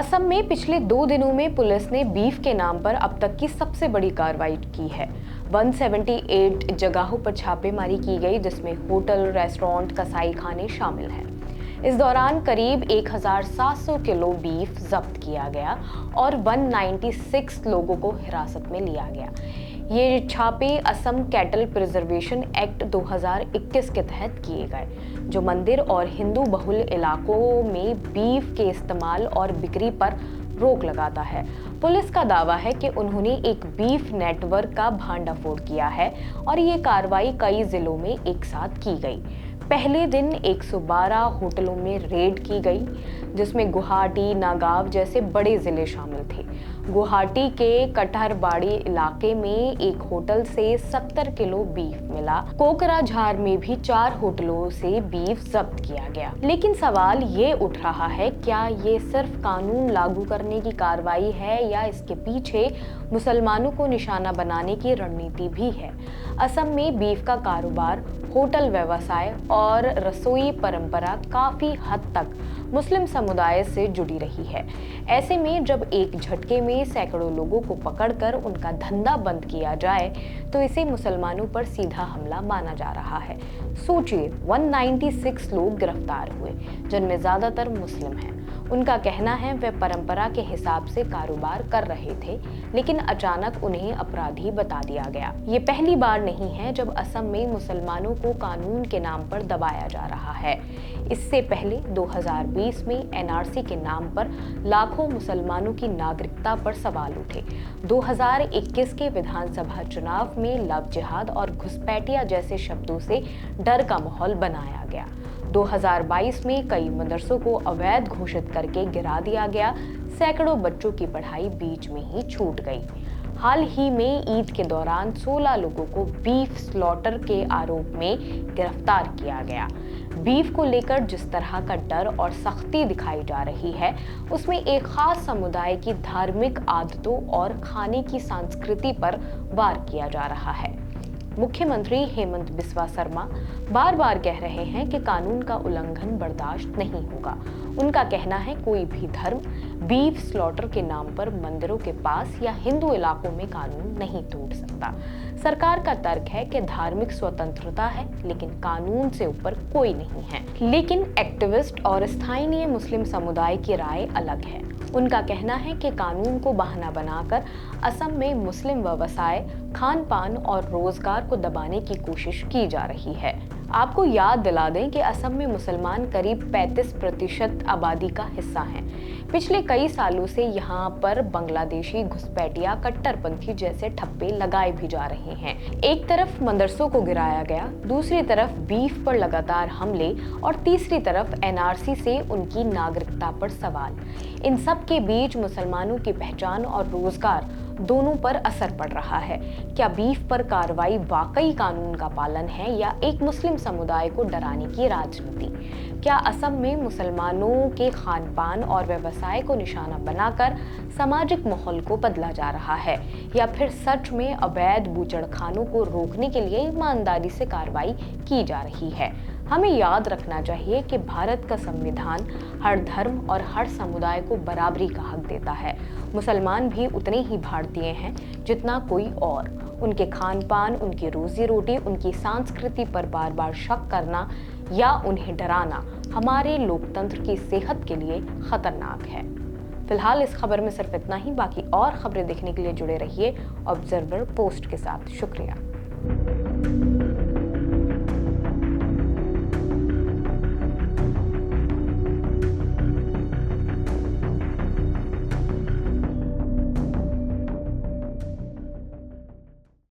असम में पिछले 2 दिनों में पुलिस ने बीफ के नाम पर अब तक की सबसे बड़ी कार्रवाई की है। 178 जगहों पर छापेमारी की गई, जिसमें होटल, रेस्टोरेंट, कसाई खाने शामिल हैं। इस दौरान करीब 1700 किलो बीफ जब्त किया गया और 196 लोगों को हिरासत में लिया गया। ये छापे असम कैटल प्रिजर्वेशन एक्ट 2021 के तहत किए गए, जो मंदिर और हिंदू बहुल इलाकों में बीफ के इस्तेमाल और बिक्री पर रोक लगाता है। पुलिस का दावा है कि उन्होंने एक बीफ नेटवर्क का भांडाफोड़ किया है और ये कार्रवाई कई जिलों में एक साथ की गई। पहले दिन 112 होटलों में रेड की गई, जिसमें गुवाहाटी, नागाव जैसे बड़े जिले शामिल थे। गुवाहाटी के कटहरबाड़ी इलाके में एक होटल से 70 किलो बीफ मिला। कोकराझार में भी 4 होटलों से बीफ जब्त किया गया। लेकिन सवाल ये उठ रहा है, क्या ये सिर्फ कानून लागू करने की कार्रवाई है या इसके पीछे मुसलमानों को निशाना बनाने की रणनीति भी है? असम में बीफ का कारोबार, होटल व्यवसाय और रसोई परंपरा काफी हद तक मुस्लिम समुदाय से जुड़ी रही है। ऐसे में जब एक झटके में सैकड़ों लोगों को पकड़कर उनका धंधा बंद किया जाए, तो इसे मुसलमानों पर सीधा हमला माना जा रहा है। सोचिए, 196 लोग गिरफ्तार हुए, जिनमें ज्यादातर मुस्लिम हैं। उनका कहना है वे परंपरा के हिसाब से कारोबार कर रहे थे, लेकिन अचानक उन्हें अपराधी बता दिया गया। ये पहली बार नहीं है जब असम में मुसलमानों को कानून के नाम पर दबाया जा रहा है। इससे पहले 2020 में एनआरसी के नाम पर लाखों मुसलमानों की नागरिकता पर सवाल उठे। 2021 के विधानसभा चुनाव में लव जिहाद और घुसपैठिया जैसे शब्दों से डर का माहौल बनाया गया। 2022 में कई मदरसों को अवैध घोषित करके गिरा दिया गया। सैकड़ों बच्चों की पढ़ाई बीच में ही छूट गई। हाल ही में ईद के दौरान 16 लोगों को बीफ स्लॉटर के आरोप में गिरफ्तार किया गया। बीफ को लेकर जिस तरह का डर और सख्ती दिखाई जा रही है, उसमें एक खास समुदाय की धार्मिक आदतों और खाने की संस्कृति पर वार किया जा रहा है। मुख्यमंत्री हेमंत बिस्वा शर्मा बार बार कह रहे हैं कि कानून का उल्लंघन बर्दाश्त नहीं होगा। उनका कहना है कोई भी धर्म बीफ स्लॉटर के नाम पर मंदिरों के पास या हिंदू इलाकों में कानून नहीं तोड़ सकता। सरकार का तर्क है कि धार्मिक स्वतंत्रता है, लेकिन कानून से ऊपर कोई नहीं है। लेकिन एक्टिविस्ट और स्थानीय मुस्लिम समुदाय की राय अलग है। उनका कहना है कि कानून को बहाना बनाकर असम में मुस्लिम व्यवसाय, खान पान और रोजगार को दबाने की कोशिश की जा रही है। आपको याद दिला दें कि असम में मुसलमान करीब 35% आबादी का हिस्सा हैं। पिछले कई सालों से यहाँ पर बांग्लादेशी घुसपैठिया कट्टरपंथी जैसे ठप्पे लगाए भी जा रहे हैं। एक तरफ मदरसों को गिराया गया, दूसरी तरफ बीफ पर लगातार हमले और तीसरी तरफ एनआरसी से उनकी नागरिकता पर सवाल। इन सब के बीच मुसलमानों की पहचान और रोजगार दोनों पर असर पड़ रहा है। क्या बीफ पर कार्रवाई वाकई कानून का पालन है या एक मुस्लिम समुदाय को डराने की राजनीति? क्या असम में मुसलमानों के खान पान और व्यवसाय को निशाना बनाकर सामाजिक माहौल को बदला जा रहा है, या फिर सच में अवैध बूचड़खानों को रोकने के लिए ईमानदारी से कार्रवाई की जा रही है? हमें याद रखना चाहिए कि भारत का संविधान हर धर्म और हर समुदाय को बराबरी का हक देता है। मुसलमान भी उतने ही भारतीय हैं जितना कोई और। उनके खान पान, उनकी रोजी रोटी, उनकी संस्कृति पर बार बार शक करना या उन्हें डराना हमारे लोकतंत्र की सेहत के लिए खतरनाक है। फिलहाल इस खबर में सिर्फ इतना ही। बाकी और खबरें देखने के लिए जुड़े रहिए ऑब्जर्वर पोस्ट के साथ। शुक्रिया।